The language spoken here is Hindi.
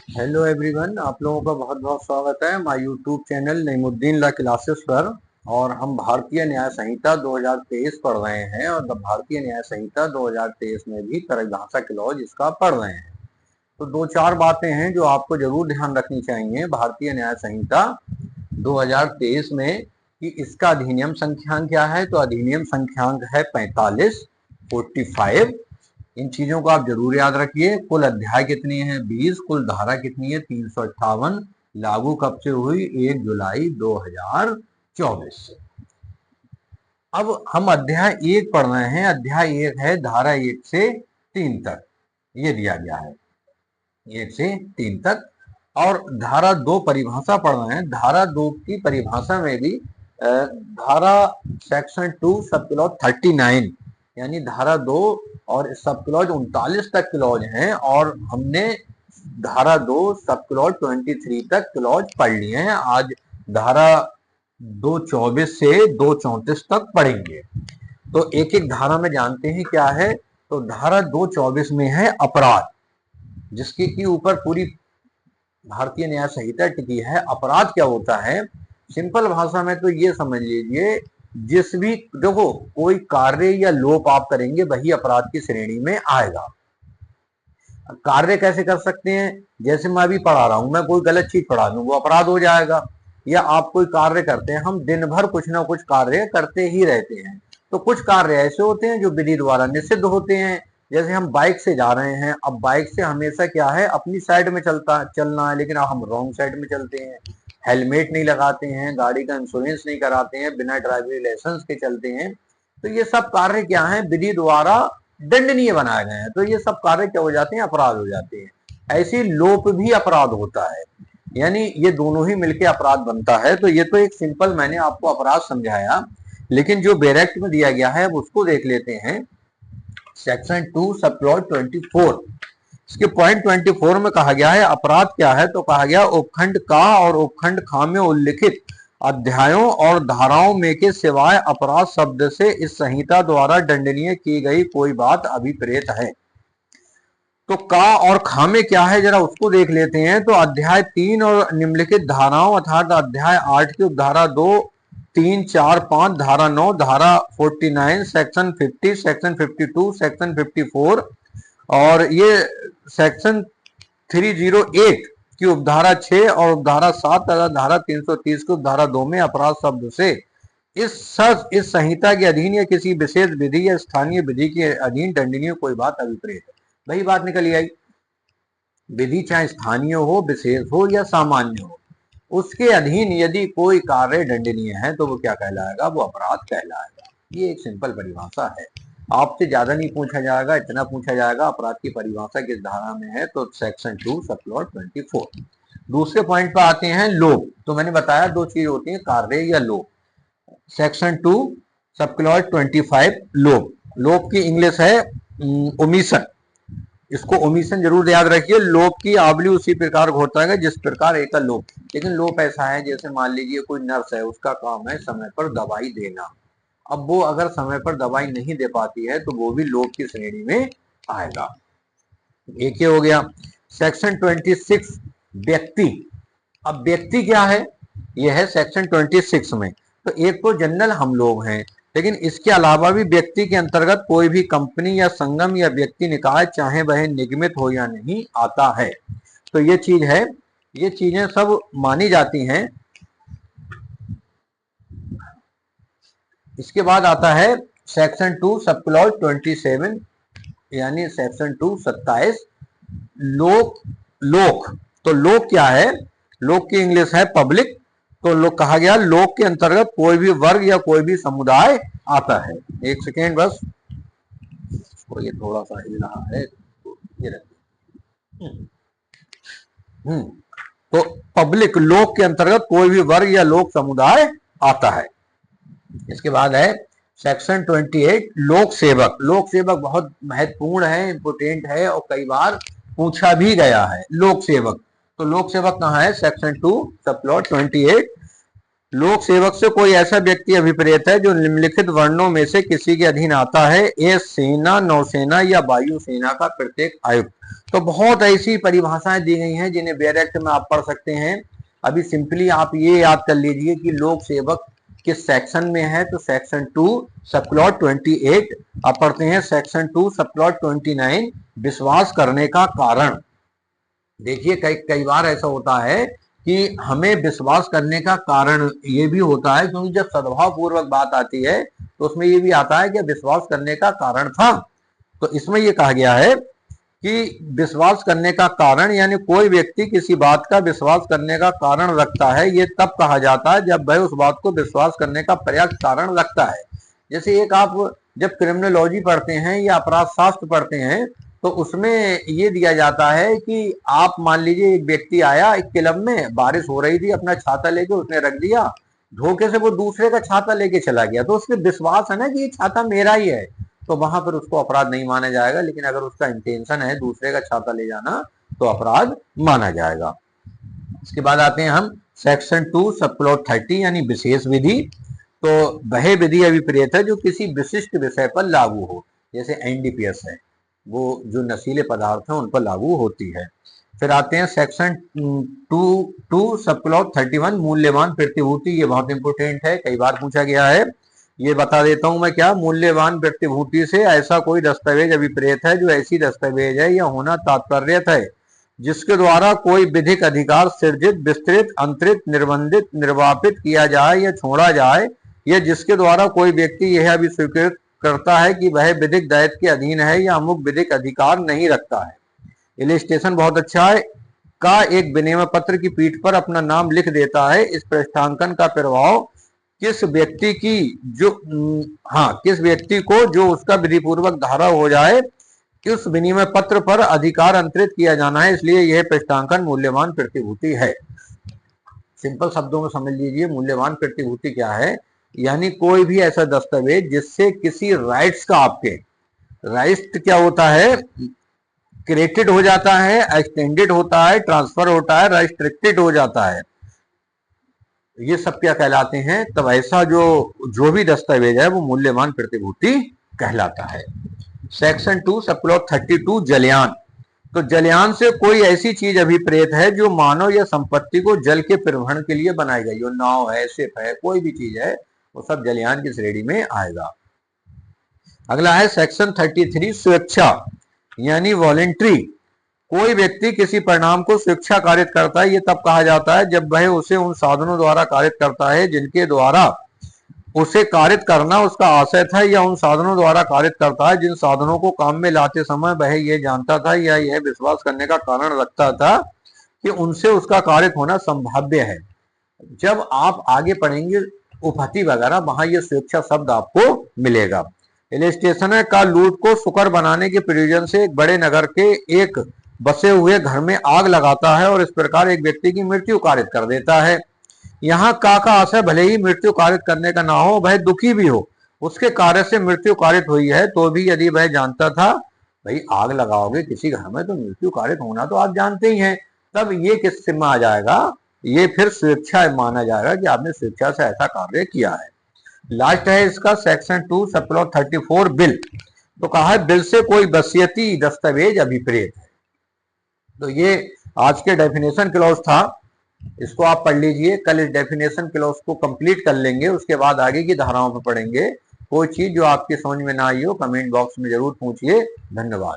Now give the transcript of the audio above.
हेलो एवरीवन, आप लोगों का बहुत बहुत स्वागत है हमारे YouTube channel Naimuddin law classes पर। और हम भारतीय न्याय संहिता 2023 पढ़ रहे हैं और भारतीय न्याय संहिता 2023 में भी परिभाषा क्लॉज इसका पढ़ रहे हैं। तो दो चार बातें हैं जो आपको जरूर ध्यान रखनी चाहिए भारतीय न्याय संहिता 2023 में कि इसका अधिनियम संख्यांक क्या है। तो अधिनियम संख्यांक है 45। इन चीजों को आप जरूर याद रखिए। कुल अध्याय कितनी है? 20। कुल धारा कितनी है? 358। लागू कब से हुई? 1 जुलाई 2024 से। अब हम अध्याय 1 पढ़ रहे हैं। अध्याय 1 है धारा 1 से 3 तक, ये दिया गया है 1 से 3 तक। और धारा 2 परिभाषा पढ़ रहे हैं। धारा 2 की परिभाषा में भी धारा सेक्शन 2 सब क्लॉज 39 यानी धारा 2 और सब क्लॉज 39 तक क्लॉज हैं, और हमने धारा 2 सब क्लॉज 23 तक क्लॉज पढ़ लिए हैं। आज धारा 224 से 234 तक पढ़ेंगे। तो एक एक धारा में जानते हैं क्या है। तो धारा 224 में है अपराध, जिसके की ऊपर पूरी भारतीय न्याय संहिता टिकी है। अपराध क्या होता है? सिंपल भाषा में तो ये समझ लीजिए, जिस भी देखो कोई कार्य या लोप आप करेंगे वही अपराध की श्रेणी में आएगा। कार्य कैसे कर सकते हैं? जैसे मैं अभी पढ़ा रहा हूं, मैं कोई गलत चीज पढ़ा दूं वो अपराध हो जाएगा। या आप कोई कार्य करते हैं, हम दिन भर कुछ ना कुछ कार्य करते ही रहते हैं। तो कुछ कार्य ऐसे होते हैं जो विधि द्वारा निषिद्ध होते हैं। जैसे हम बाइक से जा रहे हैं, अब बाइक से हमेशा क्या है, अपनी साइड में चलना है, लेकिन अब हम रॉन्ग साइड में चलते हैं, हेलमेट नहीं लगाते हैं, गाड़ी का इंश्योरेंस नहीं कराते हैं, बिना ड्राइविंग लाइसेंस के चलते हैं। तो ये सब कार्य क्या है? विधि द्वारा दंडनीय बनाए गए हैं। तो ये सब कार्य क्या हो जाते हैं? अपराध हो जाते हैं। ऐसे लोप भी अपराध होता है, यानी ये दोनों ही मिलके अपराध बनता है। तो ये तो एक सिंपल मैंने आपको अपराध समझाया, लेकिन जो बैरेक्ट में दिया गया है अब उसको देख लेते हैं। सेक्शन 2 सब क्लॉज 24, इसके पॉइंट 24 में कहा गया है अपराध क्या है। तो कहा गया उपखंड का और उपखंड खा में उल्लिखित अध्यायों और धाराओं में के सिवाय अपराध शब्द से इस संहिता द्वारा दंडनीय की गई कोई बात अभिप्रेत है। तो का और खा में क्या है जरा उसको देख लेते हैं। तो अध्याय 3 और निम्नलिखित धाराओं अर्थात अध्याय 8 की उपधारा 2, 3, 4, 5, धारा 9, धारा 49, सेक्शन 50, सेक्शन 52, सेक्शन 54 और ये सेक्शन 308 की उपधारा 6 और उपधारा 7 तथा धारा 330 की उपधारा 2 में अपराध शब्द से इस संहिता के अधीन या किसी विशेष विधि या स्थानीय विधि के अधीन दंडनीय कोई बात अभिप्रेत है। वही बात निकल आई, विधि चाहे स्थानीय हो, विशेष हो या सामान्य हो, उसके अधीन यदि कोई कार्य दंडनीय है तो वो क्या कहलाएगा? वो अपराध कहलाएगा। ये एक सिंपल परिभाषा है। आपसे ज्यादा नहीं पूछा जाएगा, इतना पूछा जाएगा अपराध की परिभाषा किस धारा में है। तो सेक्शन 2 सब क्लॉज 24। दूसरे पॉइंट पर आते हैं लोप। तो मैंने बताया दो चीज होती है, कार्य या लोप। सेक्शन 2 सब क्लॉज 25 लोप। लोप की इंग्लिश है ओमिशन। इसको ओमिशन जरूर याद रखिए। लोप की आवली उसी प्रकार होता है जिस प्रकार एकल लोप। लेकिन लोप ऐसा है, जैसे मान लीजिए कोई नर्स है, उसका काम है समय पर दवाई देना। अब वो अगर समय पर दवाई नहीं दे पाती है तो वो भी लोप की श्रेणी में आएगा। एक ही हो गया। सेक्शन 26 व्यक्ति। अब व्यक्ति क्या है? यह है सेक्शन 26 में। तो एक तो जनरल हम लोग हैं, लेकिन इसके अलावा भी व्यक्ति के अंतर्गत कोई भी कंपनी या संगम या व्यक्ति निकाय चाहे वह निगमित हो या नहीं आता है। तो ये चीज है, ये चीजें सब मानी जाती हैं। इसके बाद आता है सेक्शन 2 सब क्लॉज 27 यानी सेक्शन 2 27 लोक। लोक तो लोक क्या है? लोक की इंग्लिश है पब्लिक। तो लोग कहा गया लोक के अंतर्गत कोई भी वर्ग या कोई भी समुदाय आता है। एक सेकेंड बस, तो ये थोड़ा सा हिल रहा है, तो ये रखिए। तो पब्लिक लोक के अंतर्गत कोई भी वर्ग या लोक समुदाय आता है। इसके बाद है सेक्शन 28 लोक सेवक। लोक सेवक बहुत महत्वपूर्ण है, इंपोर्टेंट है और कई बार पूछा भी गया है। लोक सेवक, तो लोक सेवक कहाँ है? सेक्शन 2 सब प्लॉट 28 लोक सेवक से कोई ऐसा व्यक्ति अभिप्रेत है जो निम्नलिखित वर्णों में से किसी के अधीन आता है। ए सेना, नौसेना या वायुसेना का प्रत्येक आयुक्त। तो बहुत ऐसी परिभाषाएं दी गई हैं जिन्हें बैरेक्ट में आप पढ़ सकते हैं। अभी सिंपली आप ये याद कर लीजिए कि लोक सेवक किस सेक्शन में है, तो सेक्शन 2 सबक्लॉज 28। आप पढ़ते हैं सेक्शन 2 सबक्लॉज 29 विश्वास करने का कारण। देखिए कई बार ऐसा होता है कि हमें विश्वास करने का कारण ये भी होता है, क्योंकि जब सद्भाव पूर्वक बात आती है तो उसमें ये भी आता है कि विश्वास करने का कारण था। तो इसमें ये कहा गया है कि विश्वास करने का कारण, यानी कोई व्यक्ति किसी बात का विश्वास करने का कारण रखता है, ये तब कहा जाता है जब वह उस बात को विश्वास करने का पर्याप्त कारण रखता है। जैसे एक आप जब क्रिमिनोलॉजी पढ़ते हैं या अपराध शास्त्र पढ़ते हैं तो उसमें ये दिया जाता है कि आप मान लीजिए एक व्यक्ति आया एक क्लब में, बारिश हो रही थी, अपना छाता लेके उसने रख दिया, धोखे से वो दूसरे का छाता लेके चला गया, तो उसके विश्वास है ना कि ये छाता मेरा ही है, तो वहां पर उसको अपराध नहीं माना जाएगा। लेकिन अगर उसका इंटेंशन है दूसरे का छाता ले जाना तो अपराध माना जाएगा। इसके बाद आते हैं हम सेक्शन 2 सबप्लॉट 30 यानी विशेष विधि। तो वह विधि अभिप्रेत है जो किसी विशिष्ट विषय पर लागू हो, जैसे एनडीपीएस है, वो जो नशीले पदार्थ हैं उन पर लागू होती है। फिर आते हैं सेक्शन 2 सबक्लॉज 31 मूल्यवान प्रतिभूति। ये बहुत इंपोर्टेंट है, कई बार पूछा गया है, ये बता देता हूं मैं क्या। मूल्यवान प्रतिभूति से ऐसा कोई दस्तावेज अभिप्रेत है जो ऐसी दस्तावेज है या होना तात्पर्य है जिसके द्वारा कोई विधिक अधिकार सृजित, विस्तृत, अंतरित, निर्बंधित, निर्वापित किया जाए या छोड़ा जाए, या जिसके द्वारा कोई व्यक्ति यह भी स्वीकृत करता है कि वह विधिक दायित्व के अधीन है या अमुक विधिक अधिकार नहीं रखता है। इलिस्ट्रेशन बहुत अच्छा है। का एक विनिमय पत्र की पीठ पर अपना नाम लिख देता है। इस पृष्ठांकन का प्रभाव किस व्यक्ति की किस व्यक्ति को जो उसका विधिपूर्वक धारा हो जाए कि उस विनिमय पत्र पर अधिकार अंतरित किया जाना है, इसलिए यह पृष्ठांकन मूल्यवान प्रतिभूति है। सिंपल शब्दों में समझ लीजिए मूल्यवान प्रतिभूति क्या है, यानी कोई भी ऐसा दस्तावेज जिससे किसी राइट्स का, आपके राइट्स क्या होता है, क्रिएटेड हो जाता है, एक्सटेंडेड होता है, ट्रांसफर होता है, रेस्ट्रिक्टेड हो जाता है, ये सब क्या कहलाते हैं। तब ऐसा जो भी दस्तावेज है वो मूल्यवान प्रतिभूति कहलाता है। Section 2 subclause 32 जलयान। तो जलयान से कोई ऐसी चीज अभिप्रेत है जो मानव या संपत्ति को जल के परिवहन के लिए बनाई गई हो, नाव है, शिप है, कोई भी चीज है, वो सब जलयान की श्रेणी में आएगा। अगला है सेक्शन 33 स्वेच्छा यानी वॉलेंट्री। कोई व्यक्ति किसी परिणाम को स्वेच्छा कारित करता है, ये तब कहा जाता है जब वह उसे उन साधनों द्वारा कारित करता है जिनके द्वारा उसे कारित करना उसका आशय था, या उन साधनों द्वारा कारित करता है जिन साधनों को काम में लाते समय वह यह जानता था या यह विश्वास करने का कारण रखता था कि उनसे उसका कारित होना संभाव्य है। जब आप आगे पढ़ेंगे उपहति वगैरह, वहां ये स्वेच्छा शब्द आपको मिलेगा। इलिस्ट्रेशन का लूट को सुकर बनाने के प्रयोजन से एक बड़े नगर के एक बसे हुए घर में आग लगाता है और इस प्रकार एक व्यक्ति की मृत्यु कारित कर देता है। यहाँ का आशय भले ही मृत्यु कारित करने का ना हो, वह दुखी भी हो, उसके कार्य से मृत्यु कारित हुई है, तो भी यदि वह जानता था, भाई आग लगाओगे किसी घर में तो मृत्यु कारित होना तो आप जानते ही हैं, तब ये किस में आ जाएगा, ये फिर स्वेच्छा माना जाएगा कि आपने स्वेच्छा से ऐसा कार्य किया है। लास्ट है इसका सेक्शन 2 सबक्लॉज 34 बिल। तो कहा है बिल से कोई वसीयती दस्तावेज अभिप्रेत है। तो ये आज के डेफिनेशन क्लॉज था, इसको आप पढ़ लीजिए। कल इस डेफिनेशन क्लॉज को कंप्लीट कर लेंगे, उसके बाद आगे की धाराओं पर पढ़ेंगे। कोई चीज जो आपकी समझ में ना आई हो कमेंट बॉक्स में जरूर पूछिए। धन्यवाद।